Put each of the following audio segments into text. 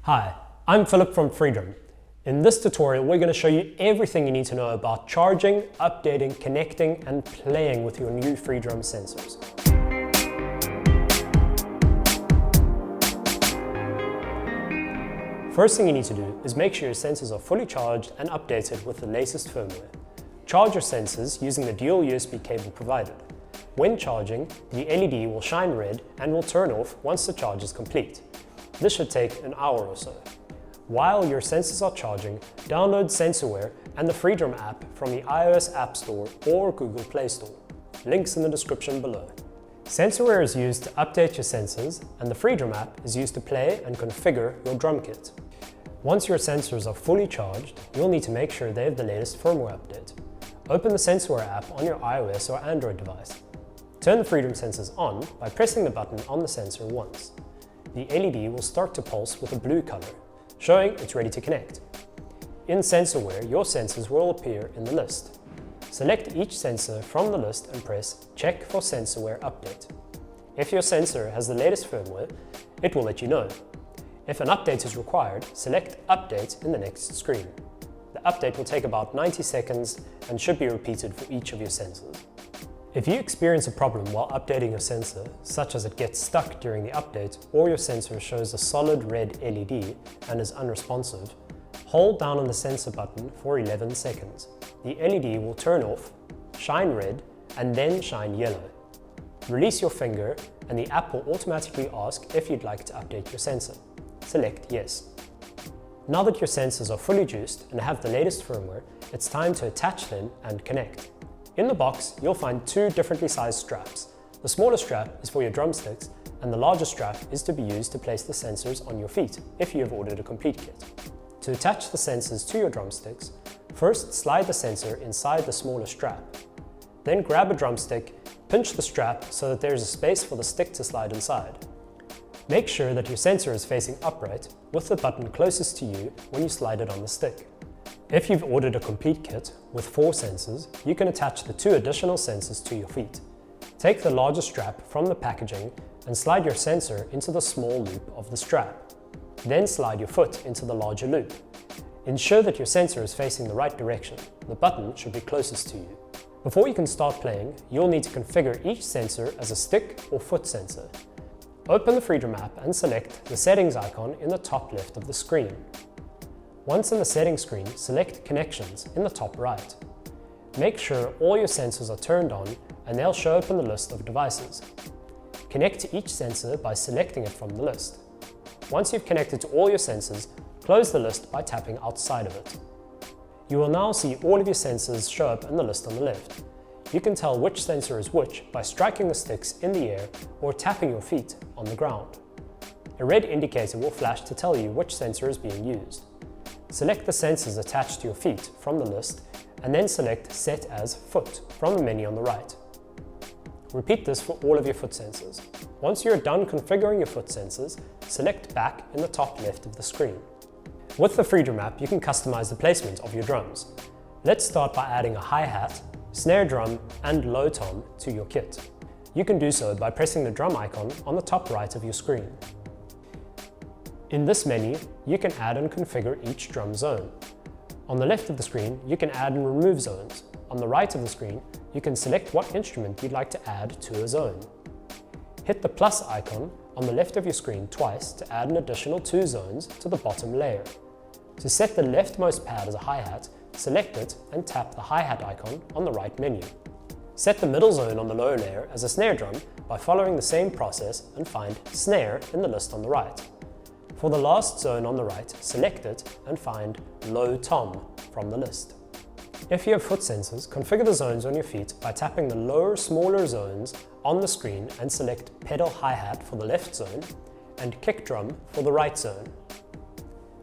Hi, I'm Philip from Freedrum. In this tutorial, we're going to show you everything you need to know about charging, updating, connecting, and playing with your new Freedrum sensors. First thing you need to do is make sure your sensors are fully charged and updated with the latest firmware. Charge your sensors using the dual USB cable provided. When charging, the LED will shine red and will turn off once the charge is complete. This should take an hour or so. While your sensors are charging, download SensorWare and the Freedrum app from the iOS App Store or Google Play Store. Links in the description below. SensorWare is used to update your sensors, and the Freedrum app is used to play and configure your drum kit. Once your sensors are fully charged, you'll need to make sure they have the latest firmware update. Open the SensorWare app on your iOS or Android device. Turn the Freedrum sensors on by pressing the button on the sensor once. The LED will start to pulse with a blue color, showing it's ready to connect. In SensorWare, your sensors will appear in the list. Select each sensor from the list and press Check for SensorWare Update. If your sensor has the latest firmware, it will let you know. If an update is required, select Update in the next screen. The update will take about 90 seconds and should be repeated for each of your sensors. If you experience a problem while updating your sensor, such as it gets stuck during the update or your sensor shows a solid red LED and is unresponsive, hold down on the sensor button for 11 seconds. The LED will turn off, shine red, and then shine yellow. Release your finger and the app will automatically ask if you'd like to update your sensor. Select Yes. Now that your sensors are fully juiced and have the latest firmware, it's time to attach them and connect. In the box, you'll find two differently sized straps. The smaller strap is for your drumsticks, and the larger strap is to be used to place the sensors on your feet if you have ordered a complete kit. To attach the sensors to your drumsticks, first slide the sensor inside the smaller strap. Then grab a drumstick, pinch the strap so that there is a space for the stick to slide inside. Make sure that your sensor is facing upright with the button closest to you when you slide it on the stick. If you've ordered a complete kit with 4 sensors, you can attach the 2 additional sensors to your feet. Take the larger strap from the packaging and slide your sensor into the small loop of the strap. Then slide your foot into the larger loop. Ensure that your sensor is facing the right direction. The button should be closest to you. Before you can start playing, you'll need to configure each sensor as a stick or foot sensor. Open the Freedrum app and select the settings icon in the top left of the screen. Once in the settings screen, select Connections in the top right. Make sure all your sensors are turned on and they'll show up in the list of devices. Connect to each sensor by selecting it from the list. Once you've connected to all your sensors, close the list by tapping outside of it. You will now see all of your sensors show up in the list on the left. You can tell which sensor is which by striking the sticks in the air or tapping your feet on the ground. A red indicator will flash to tell you which sensor is being used. Select the sensors attached to your feet from the list and then select Set as Foot from the menu on the right. Repeat this for all of your foot sensors. Once you're done configuring your foot sensors, select Back in the top left of the screen. With the Freedrum app, you can customize the placement of your drums. Let's start by adding a hi-hat, snare drum, and low tom to your kit. You can do so by pressing the drum icon on the top right of your screen. In this menu, you can add and configure each drum zone. On the left of the screen, you can add and remove zones. On the right of the screen, you can select what instrument you'd like to add to a zone. Hit the plus icon on the left of your screen twice to add an additional 2 zones to the bottom layer. To set the leftmost pad as a hi-hat, select it and tap the hi-hat icon on the right menu. Set the middle zone on the lower layer as a snare drum by following the same process and find Snare in the list on the right. For the last zone on the right, select it and find Low Tom from the list. If you have foot sensors, configure the zones on your feet by tapping the lower, smaller zones on the screen and select Pedal Hi-Hat for the left zone and Kick Drum for the right zone.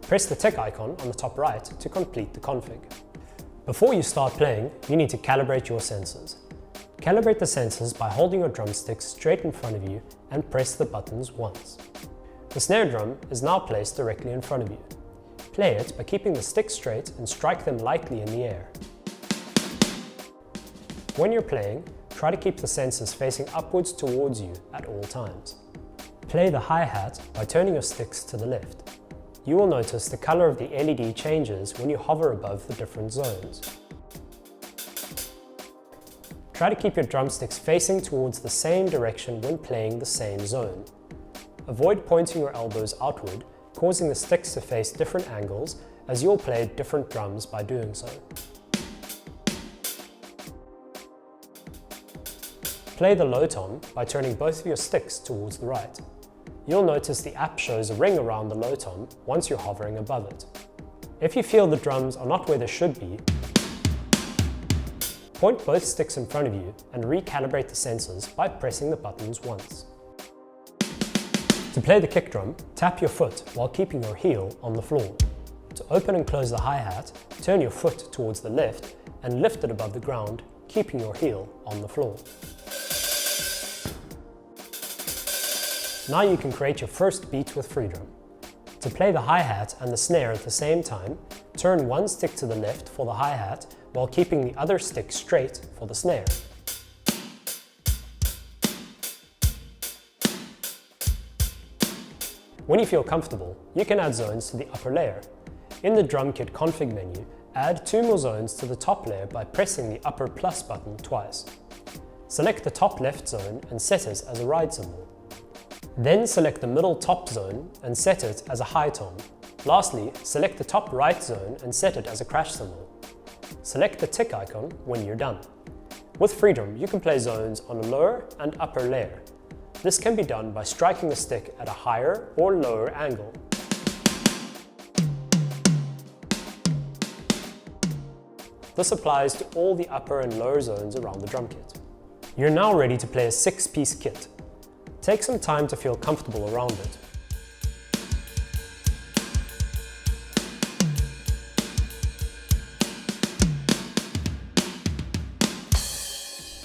Press the tick icon on the top right to complete the config. Before you start playing, you need to calibrate your sensors. Calibrate the sensors by holding your drumsticks straight in front of you and press the buttons once. The snare drum is now placed directly in front of you. Play it by keeping the sticks straight and strike them lightly in the air. When you're playing, try to keep the sensors facing upwards towards you at all times. Play the hi-hat by turning your sticks to the left. you will notice the color of the LED changes when you hover above the different zones. Try to keep your drumsticks facing towards the same direction when playing the same zone. Avoid pointing your elbows outward, causing the sticks to face different angles, as you'll play different drums by doing so. Play the low tom by turning both of your sticks towards the right. You'll notice the app shows a ring around the low tom once you're hovering above it. If you feel the drums are not where they should be, point both sticks in front of you and recalibrate the sensors by pressing the buttons once. To play the kick drum, tap your foot while keeping your heel on the floor. To open and close the hi-hat, turn your foot towards the left and lift it above the ground, keeping your heel on the floor. Now you can create your first beat with Freedrum. To play the hi-hat and the snare at the same time, turn one stick to the left for the hi-hat while keeping the other stick straight for the snare. When you feel comfortable, you can add zones to the upper layer. In the drum kit config menu, add 2 more zones to the top layer by pressing the upper plus button twice. Select the top left zone and set it as a ride cymbal. Then select the middle top zone and set it as a high tom. Lastly, select the top right zone and set it as a crash cymbal. Select the tick icon when you're done. With Freedrum, you can play zones on a lower and upper layer. This can be done by striking the stick at a higher or lower angle. This applies to all the upper and lower zones around the drum kit. You're now ready to play a 6-piece kit. Take some time to feel comfortable around it.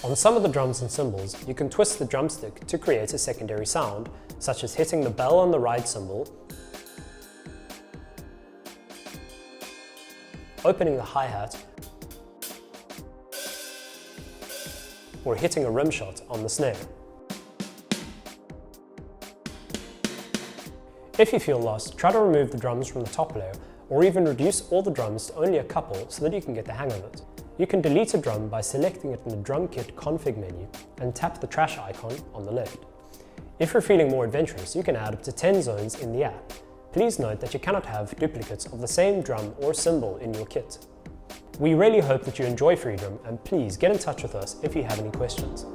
On some of the drums and cymbals, you can twist the drumstick to create a secondary sound, such as hitting the bell on the ride cymbal, opening the hi-hat, or hitting a rim shot on the snare. If you feel lost, try to remove the drums from the top layer, or even reduce all the drums to only a couple so that you can get the hang of it. You can delete a drum by selecting it in the drum kit config menu and tap the trash icon on the left. If you're feeling more adventurous, you can add up to 10 zones in the app. Please note that you cannot have duplicates of the same drum or cymbal in your kit. We really hope that you enjoy Freedrum, and please get in touch with us if you have any questions.